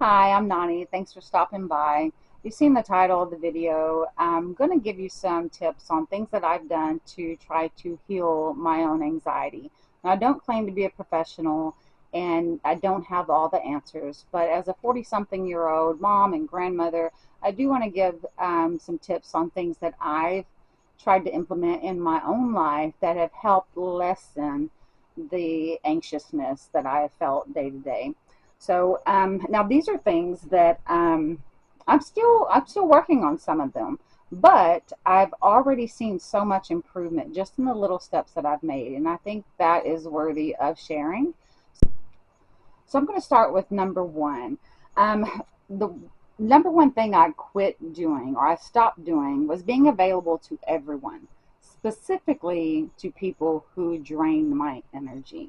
Hi, I'm Nani. Thanks for stopping by. You've seen the title of the video. I'm going to give you some tips on things that I've done to try to heal my own anxiety. Now, I don't claim to be a professional and I don't have all the answers, but as a 40-something-year-old mom and grandmother, I do want to give some tips on things that I've tried to implement in my own life that have helped lessen the anxiousness that I have felt day to day. So now these are things that I'm still working on some of them, but I've already seen so much improvement just in the little steps that I've made, and I think that is worthy of sharing. So I'm going to start with number one. The number one thing I quit doing or I stopped doing was being available to everyone, specifically to people who drained my energy.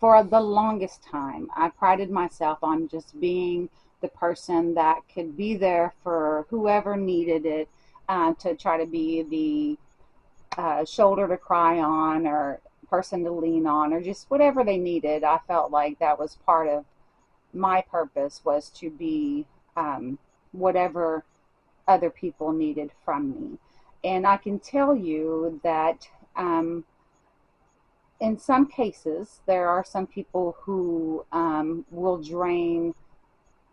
For the longest time, I prided myself on just being the person that could be there for whoever needed it, to try to be the shoulder to cry on or person to lean on or just whatever they needed. I felt like that was part of my purpose was to be whatever other people needed from me. And I can tell you that in some cases, there are some people who will drain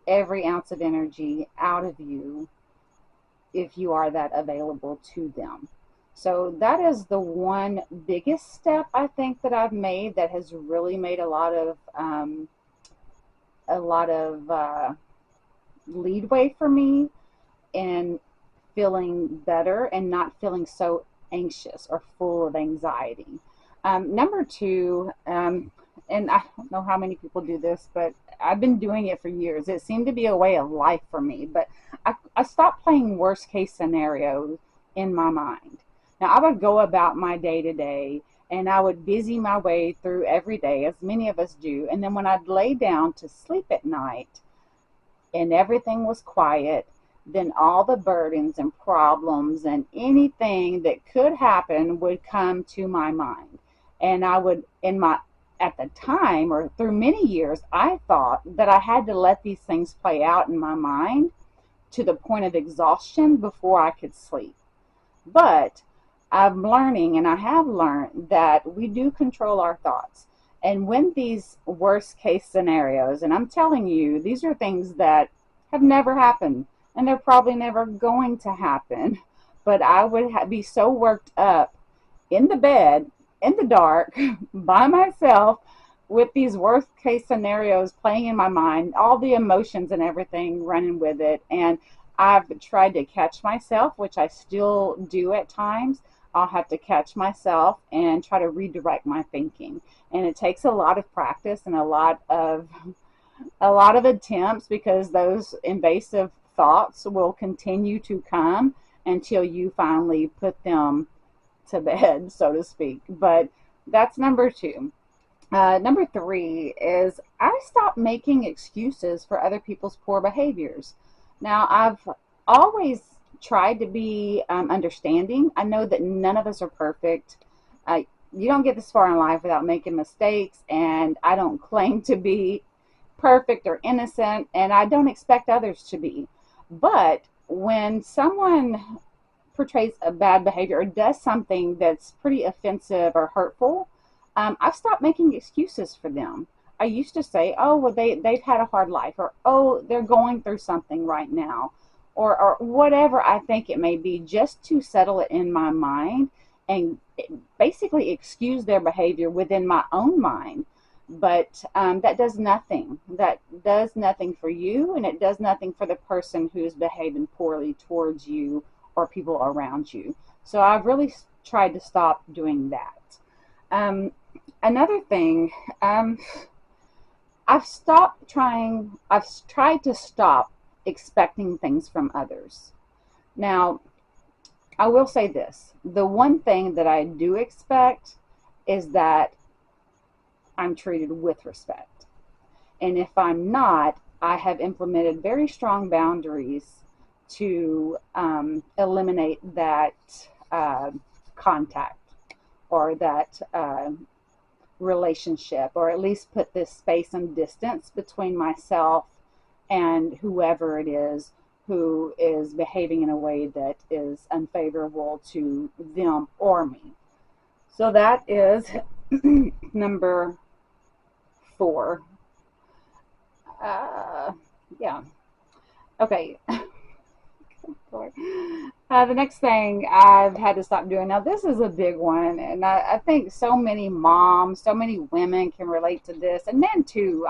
every ounce of energy out of you if you are that available to them. So that is the one biggest step I think that I've made that has really made a lot of leadway for me in feeling better and not feeling so anxious or full of anxiety. Number two, and I don't know how many people do this, but I've been doing it for years. It seemed to be a way of life for me, but I stopped playing worst case scenarios in my mind. Now, I would go about my day to day and I would busy my way through every day, as many of us do. And then when I'd lay down to sleep at night, and everything was quiet, then all the burdens and problems and anything that could happen would come to my mind. And I would, at the time or through many years, I thought that I had to let these things play out in my mind to the point of exhaustion before I could sleep. But I'm learning, and I have learned, that we do control our thoughts. And when these worst case scenarios, and I'm telling you, these are things that have never happened, and they're probably never going to happen. But I would be so worked up in the bed, in the dark, by myself, with these worst case scenarios playing in my mind, all the emotions and everything running with it. And I've tried to catch myself, which I still do at times. I'll have to catch myself and try to redirect my thinking. And it takes a lot of practice and a lot of attempts, because those invasive thoughts will continue to come until you finally put them to bed, so to speak. But that's number two. Number three is I stopped making excuses for other people's poor behaviors. Now, I've always tried to be understanding. I know that none of us are perfect. You don't get this far in life without making mistakes, and I don't claim to be perfect or innocent, and I don't expect others to be. But when someone portrays a bad behavior or does something that's pretty offensive or hurtful, I've stopped making excuses for them. I used to say, oh, well, they've had a hard life, or oh, they're going through something right now, or whatever I think it may be, just to settle it in my mind and basically excuse their behavior within my own mind. But that does nothing. That does nothing for you, and it does nothing for the person who is behaving poorly towards you or people around you. So I've really tried to stop doing that. Um, Another thing, I've tried to stop expecting things from others. Now, I will say this: the one thing that I do expect is that I'm treated with respect. And if I'm not, I have implemented very strong boundaries to eliminate that contact or that relationship, or at least put this space and distance between myself and whoever it is who is behaving in a way that is unfavorable to them or me. So that is number 4. Uh, yeah. Okay. The next thing I've had to stop doing. Now, this is a big one, and I think so many moms, so many women can relate to this, and men too.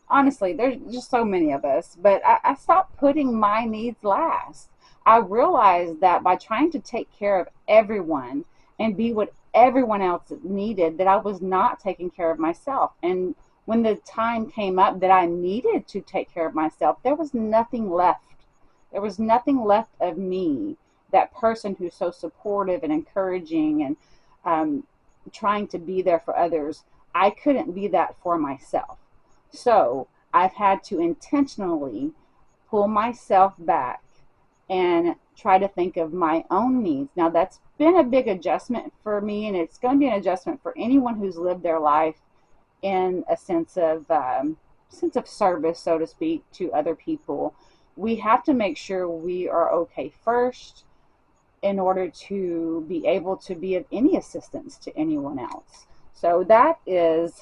Honestly, there's just so many of us, but I stopped putting my needs last. I realized that by trying to take care of everyone and be what everyone else needed, that I was not taking care of myself. And when the time came up that I needed to take care of myself, there was nothing left. There was nothing left of me, that person who's so supportive and encouraging and um, trying to be there for others. I couldn't be that for myself. So I've had to intentionally pull myself back and try to think of my own needs. Now, that's been a big adjustment for me, and it's going to be an adjustment for anyone who's lived their life in a sense of service, so to speak, to other people. We have to make sure we are okay first in order to be able to be of any assistance to anyone else. So that is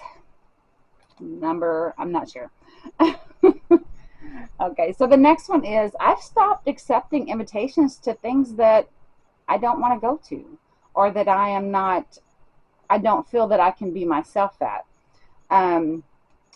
number, I'm not sure. Okay, so the next one is I've stopped accepting invitations to things that I don't want to go to, or that I don't feel that I can be myself at. Um,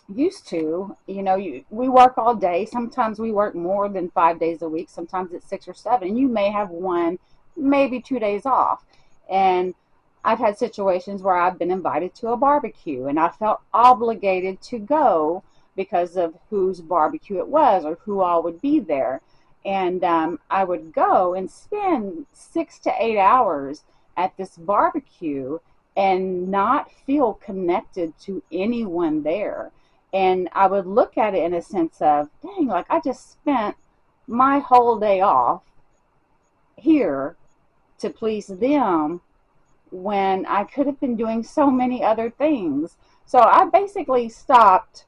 Used to, we work all day. Sometimes we work more than 5 days a week. Sometimes it's 6 or 7. And you may have one, maybe 2 days off. And I've had situations where I've been invited to a barbecue and I felt obligated to go because of whose barbecue it was or who all would be there. And I would go and spend 6 to 8 hours at this barbecue and not feel connected to anyone there. And I would look at it in a sense of, dang, like I just spent my whole day off here to please them when I could have been doing so many other things. So I basically stopped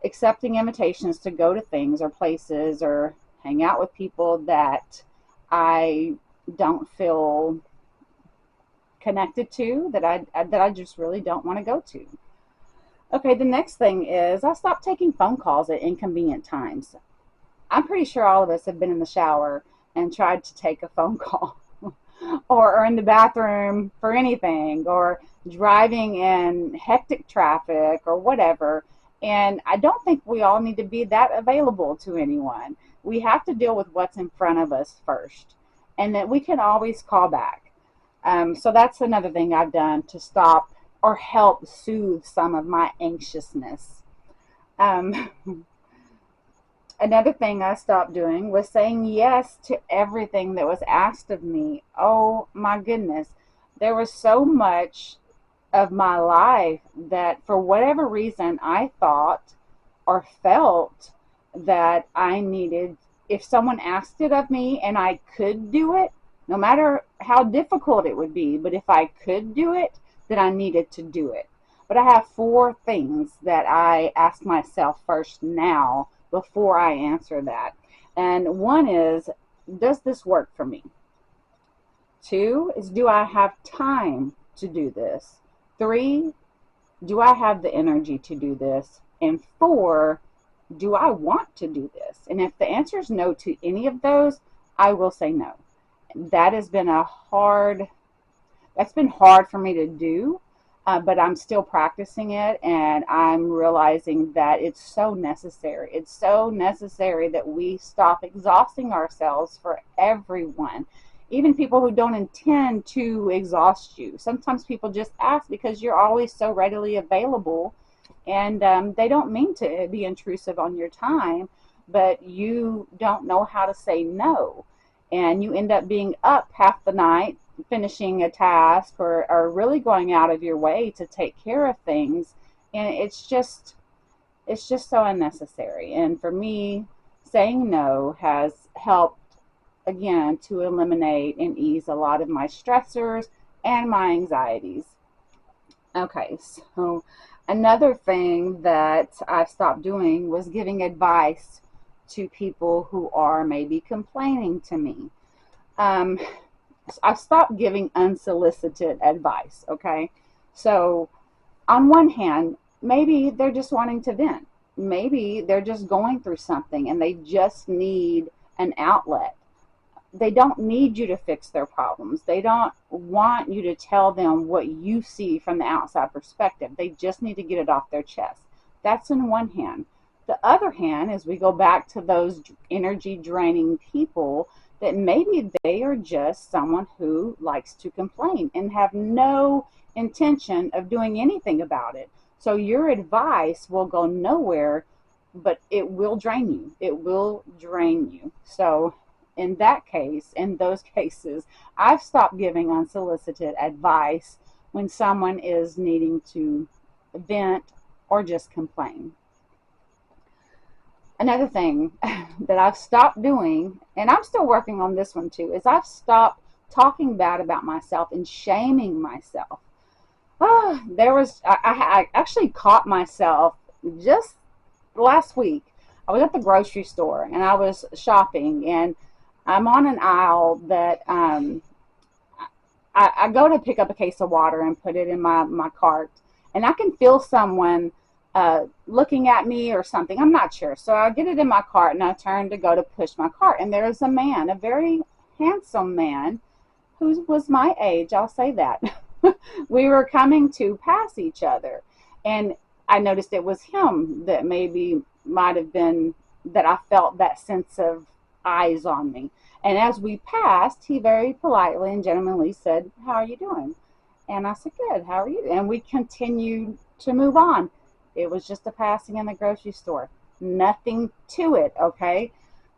accepting invitations to go to things or places or hang out with people that I don't feel connected to, that I just really don't want to go to. Okay, the next thing is I stopped taking phone calls at inconvenient times. I'm pretty sure all of us have been in the shower and tried to take a phone call or in the bathroom for anything, or driving in hectic traffic or whatever. And I don't think we all need to be that available to anyone. We have to deal with what's in front of us first, and that we can always call back. So that's another thing I've done to stop or help soothe some of my anxiousness. Um, Another thing I stopped doing was saying yes to everything that was asked of me. Oh my goodness. There was so much of my life that, for whatever reason, I thought or felt that I needed, if someone asked it of me and I could do it, no matter how difficult it would be, but if I could do it, then I needed to do it. But I have 4 things that I ask myself first now before I answer that. And one is, does this work for me? 2 is, do I have time to do this? 3, do I have the energy to do this? And 4, do I want to do this? And if the answer is no to any of those, I will say no. That has been that's been hard for me to do, but I'm still practicing it, and I'm realizing that it's so necessary. It's so necessary that we stop exhausting ourselves for everyone, even people who don't intend to exhaust you. Sometimes people just ask because you're always so readily available, and they don't mean to be intrusive on your time, but you don't know how to say no. And you end up being up half the night finishing a task, or really going out of your way to take care of things, and it's just so unnecessary. And for me, saying no has helped, again, to eliminate and ease a lot of my stressors and my anxieties. Okay, so another thing that I stopped doing was giving advice to people who are maybe complaining to me. Um, I've stopped giving unsolicited advice, okay? So, on one hand, maybe they're just wanting to vent. Maybe they're just going through something and they just need an outlet. They don't need you to fix their problems. They don't want you to tell them what you see from the outside perspective. They just need to get it off their chest. That's in one hand. The other hand is we go back to those energy draining people that maybe they are just someone who likes to complain and have no intention of doing anything about it. So your advice will go nowhere, but it will drain you. It will drain you. So in that case, in those cases, I've stopped giving unsolicited advice when someone is needing to vent or just complain. Another thing that I've stopped doing, and I'm still working on this one too, is I've stopped talking bad about myself and shaming myself. I actually caught myself just last week. I was at the grocery store and I was shopping, and I'm on an aisle that I go to pick up a case of water and put it in my cart, and I can feel someone looking at me or something. I'm not sure. So I get it in my cart and I turn to go to push my cart, and there's a man, a very handsome man who was my age. I'll say that. We were coming to pass each other, and I noticed it was him that maybe might have been that I felt that sense of eyes on me. And as we passed, he very politely and gentlemanly said, "How are you doing?" And I said, "Good, how are you?" And we continued to move on. It was just a passing in the grocery store. Nothing to it, okay?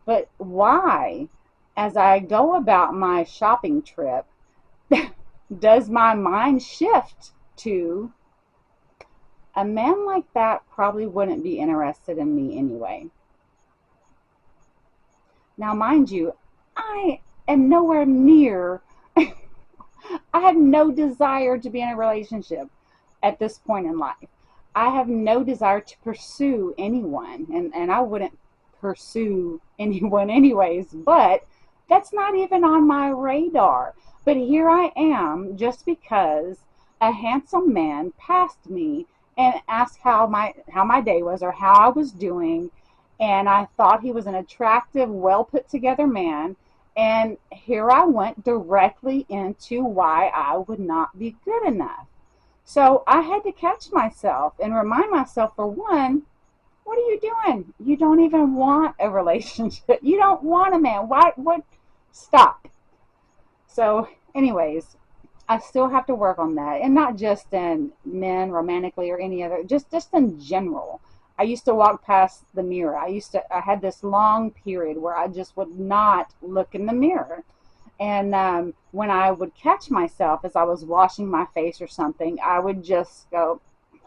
But why, as I go about my shopping trip, does my mind shift to a man like that probably wouldn't be interested in me anyway? Now, mind you, I am nowhere near, I have no desire to be in a relationship at this point in life. I have no desire to pursue anyone, and I wouldn't pursue anyone anyways, but that's not even on my radar. But here I am just because a handsome man passed me and asked how my day was or how I was doing, and I thought he was an attractive, well put together man. And here I went directly into why I would not be good enough. So I had to catch myself and remind myself, for one, what are you doing? You don't even want a relationship. You don't want a man. Why? What? Stop. So, anyways, I still have to work on that, and not just in men romantically or any other, just in general. I used to walk past the mirror. I had this long period where I just would not look in the mirror. And when I would catch myself as I was washing my face or something, I would just go,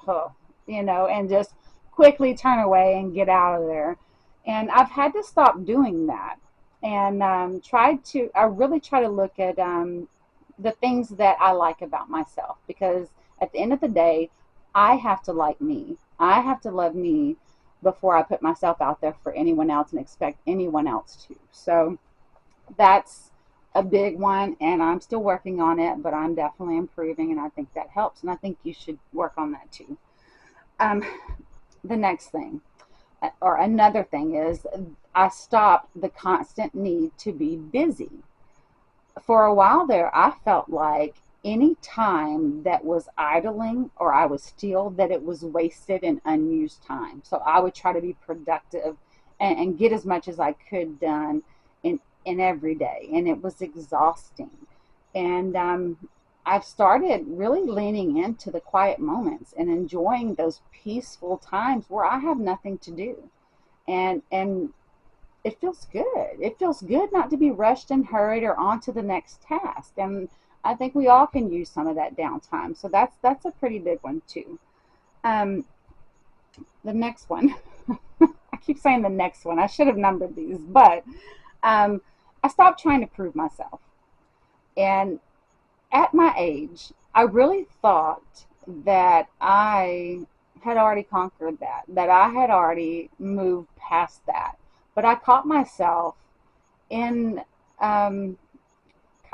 oh, and just quickly turn away and get out of there. And I've had to stop doing that, and I really try to look at the things that I like about myself, because at the end of the day, I have to like me. I have to love me before I put myself out there for anyone else and expect anyone else to. So that's a big one, and I'm still working on it, but I'm definitely improving, and I think that helps, and I think you should work on that too. Um, the next thing, or another thing, is I stopped the constant need to be busy. For a while there, I felt like any time that was idling or I was still, that it was wasted and unused time. So I would try to be productive and get as much as I could done in every day, and it was exhausting. And I've started really leaning into the quiet moments and enjoying those peaceful times where I have nothing to do. And it feels good. It feels good not to be rushed and hurried or on to the next task. And I think we all can use some of that downtime. So that's a pretty big one too. Um, the next one, I keep saying the next one. I should have numbered these, but um, I stopped trying to prove myself. And at my age, I really thought that I had already conquered that I had already moved past that. But I caught myself in kind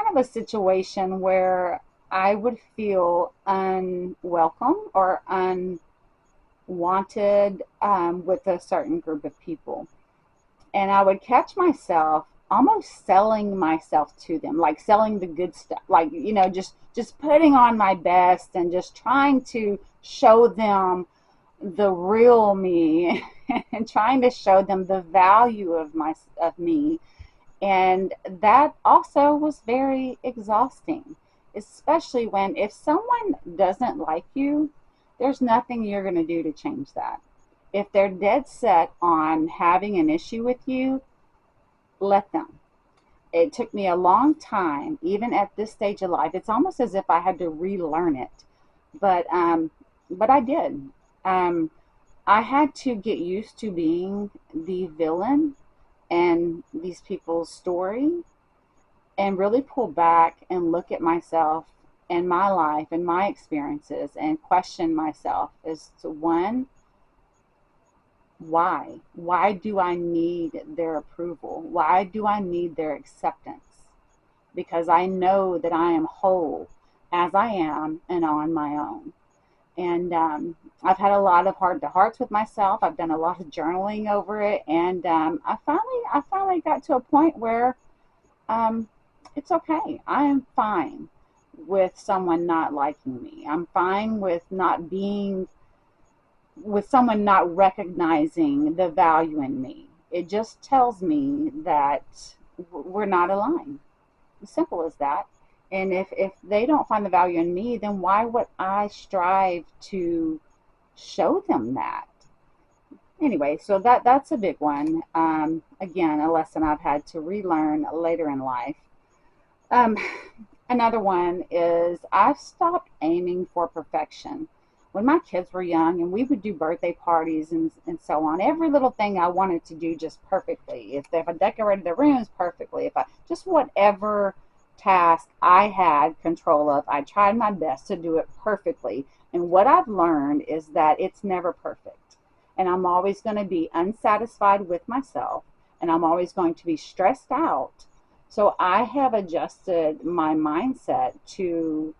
of a situation where I would feel unwelcome or unwanted with a certain group of people. And I would catch myself almost selling myself to them, like selling the good stuff, like, just putting on my best and just trying to show them the real me and trying to show them the value of me. And that also was very exhausting, especially when if someone doesn't like you, there's nothing you're going to do to change that. If they're dead set on having an issue with you, let them. It took me a long time, even at this stage of life. It's almost as if I had to relearn it, but I did. Um, I had to get used to being the villain in these people's story and really pull back and look at myself and my life and my experiences and question myself as to one, why? Why do I need their approval? Why do I need their acceptance? Because I know that I am whole as I am and on my own. And I've had a lot of heart to hearts with myself. I've done a lot of journaling over it, and I finally got to a point where um, it's okay. I am fine with someone not liking me. I'm fine with someone not recognizing the value in me. It just tells me that we're not aligned. As simple as that. And if they don't find the value in me, then why would I strive to show them that? Anyway, so that's a big one. Again, a lesson I've had to relearn later in life. Um, Another one is I've stopped aiming for perfection. When my kids were young and we would do birthday parties and so on, every little thing I wanted to do just perfectly. If I decorated the rooms perfectly, if I just whatever task I had control of, I tried my best to do it perfectly. And what I've learned is that it's never perfect. And I'm always going to be unsatisfied with myself, and I'm always going to be stressed out. So I have adjusted my mindset to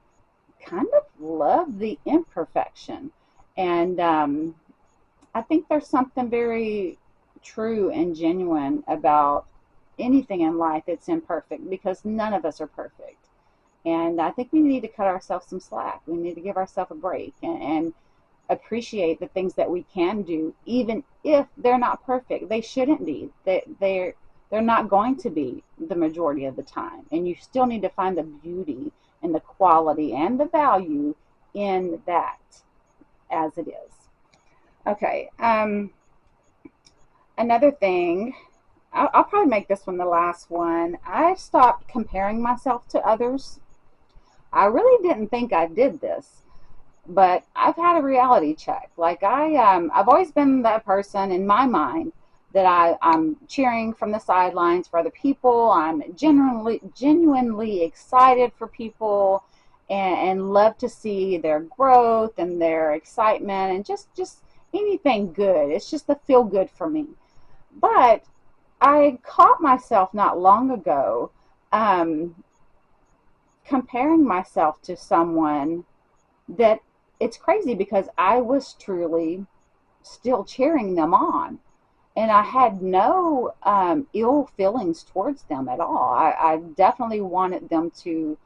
kind of love the imperfection. And I think there's something very true and genuine about anything in life that's imperfect because none of us are perfect. And I think we need to cut ourselves some slack. We need to give ourselves a break and appreciate the things that we can do, even if they're not perfect. They shouldn't be. They're not going to be the majority of the time. And you still need to find the beauty and the quality and the value in that as it is. Okay. Another thing, I'll probably make this one the last one. I stopped comparing myself to others. I really didn't think I did this, but I've had a reality check. Like I've always been that person in my mind that I'm cheering from the sidelines for other people. I'm genuinely excited for people and love to see their growth and their excitement and just anything good. It's just the feel good for me. But I caught myself not long ago um, comparing myself to someone that it's crazy because I was truly still cheering them on. And I had no ill feelings towards them at all. I definitely wanted them to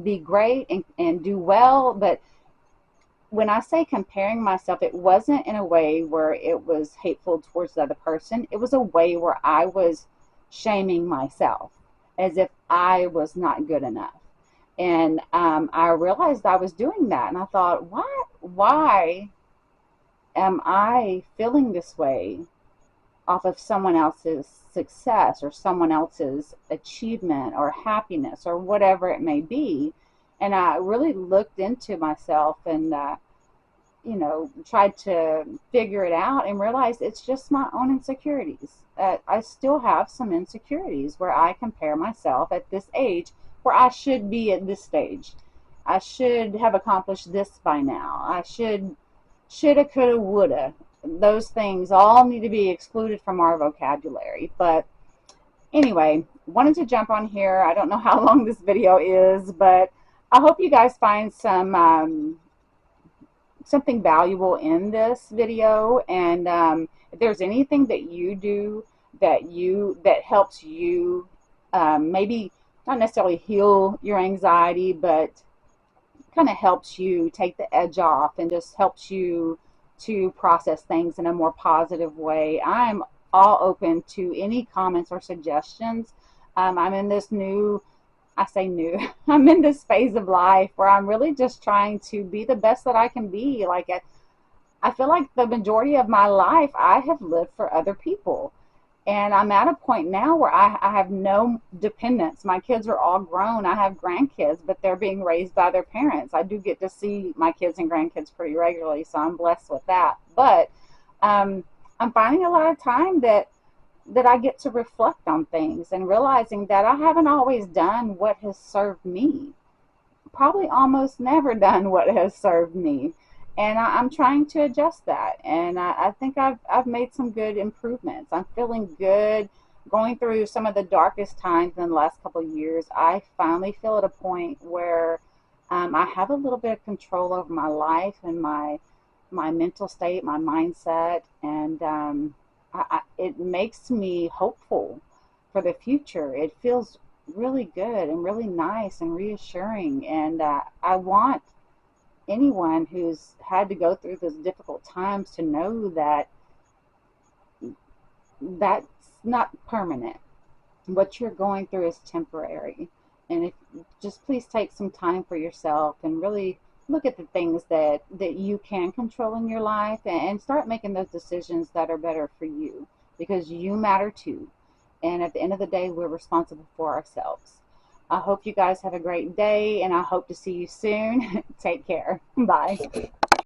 be great and do well. But when I say comparing myself, it wasn't in a way where it was hateful towards the other person. It was a way where I was shaming myself as if I was not good enough. And I realized I was doing that. And I thought, what? Why am I feeling this way off of someone else's success or someone else's achievement or happiness or whatever it may be? And I really looked into myself and tried to figure it out and realized it's just my own insecurities. I still have some insecurities where I compare myself at this age where I should be at this stage. I should have accomplished this by now. I shoulda, coulda, woulda. those things all need to be excluded from our vocabulary. But anyway, wanted to jump on here. I don't know how long this video is, but I hope you guys find something valuable in this video. And if there's anything that you do that helps you, maybe not necessarily heal your anxiety, but kind of helps you take the edge off and just helps you to process things in a more positive way, I'm all open to any comments or suggestions. I'm in this new, I say new, I'm in this phase of life where I'm really just trying to be the best that I can be. Like, I feel like the majority of my life I have lived for other people. And I'm at a point now where I have no dependents. My kids are all grown. I have grandkids, but they're being raised by their parents. I do get to see my kids and grandkids pretty regularly, so I'm blessed with that. But I'm finding a lot of time that I get to reflect on things and realizing that I haven't always done what has served me. Probably almost never done what has served me. And I'm trying to adjust that. And I think I've made some good improvements. I'm feeling good. Going through some of the darkest times in the last couple of years, I finally feel at a point where I have a little bit of control over my life and my mental state, my mindset, and it makes me hopeful for the future. It feels really good and really nice and reassuring. And I want anyone who's had to go through those difficult times to know that that's not permanent. What you're going through is temporary. And if just please take some time for yourself and really look at the things that you can control in your life, and start making those decisions that are better for you, because you matter too. And at the end of the day, we're responsible for ourselves. I hope you guys have a great day, and I hope to see you soon. Take care. Bye.